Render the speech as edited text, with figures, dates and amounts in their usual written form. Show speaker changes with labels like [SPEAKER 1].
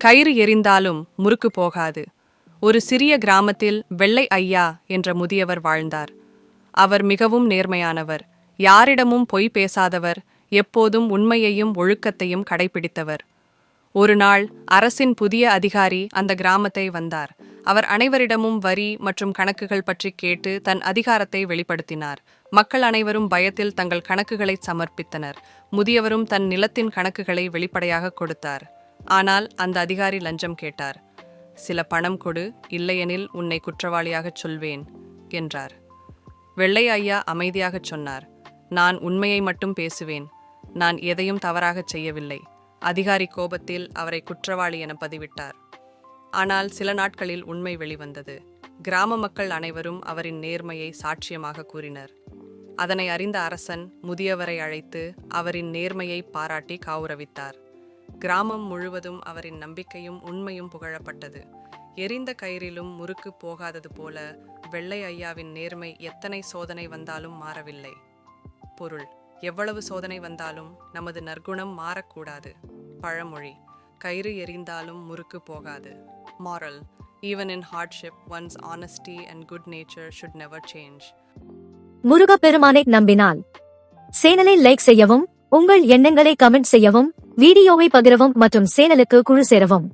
[SPEAKER 1] கயிறு எறிந்தாலும் முறுக்கு போகாது. ஒரு சிறிய கிராமத்தில் வெள்ளை ஐயா என்ற முதியவர் வாழ்ந்தார். அவர் மிகவும் நேர்மையானவர், யாரிடமும் பொய் பேசாதவர், எப்போதும் உண்மையையும் ஒழுக்கத்தையும் கடைபிடித்தவர். ஒரு நாள் அரசின் புதிய அதிகாரி அந்த கிராமத்தை வந்தார். அவர் அனைவரிடமும் வரி மற்றும் கணக்குகள் பற்றி கேட்டு தன் அதிகாரத்தை வெளிப்படுத்தினார். மக்கள் அனைவரும் பயத்தில் தங்கள் கணக்குகளை சமர்ப்பித்தனர். முதியவரும் தன் நிலத்தின் கணக்குகளை வெளிப்படையாக கொடுத்தார். ஆனால் அந்த அதிகாரி லஞ்சம் கேட்டார். சில பணம் கொடு, இல்லையெனில் உன்னை குற்றவாளியாகச் சொல்வேன் என்றார். வெள்ளை ஐயா அமைதியாகச் சொன்னார், நான் உண்மையை மட்டும் பேசுவேன். நான் எதையும் தவறாகச் செய்யவில்லை. அதிகாரி கோபத்தில் அவரை குற்றவாளி என பதிவிட்டார். ஆனால் சில நாட்களில் உண்மை வெளிவந்தது. கிராம மக்கள் அனைவரும் அவரின் நேர்மையை சாட்சியமாக கூறினர். அதனை அறிந்த அரசன் முதியவரை அழைத்து அவரின் நேர்மையை பாராட்டி கௌரவித்தார். கிராமம் முழுவதும் அவரின் நம்பிக்கையும் உண்மையும் புகழப்பட்டது. எரிந்த கயிறிலும் முறுக்கு போகாதது போல வெள்ளை ஐயாவின் நேர்மை எத்தனை சோதனை வந்தாலும் மாறவில்லை. பொருள்: எவ்வளவு சோதனை வந்தாலும் நமது நற்குணம் மாறக்கூடாது. பழமொழி: கயிறு எரிந்தாலும் முறுக்கு போகாது. Moral: even in hardship, one's honesty and good nature should never change.
[SPEAKER 2] முருகப்பெருமானை நம்பினால் சேனலை லைக் செய்யவும், உங்கள் எண்ணங்களை கமெண்ட் செய்யவும், வீடியோவை பகிரவும் மற்றும் சேனலுக்கு குழு சேரவும்.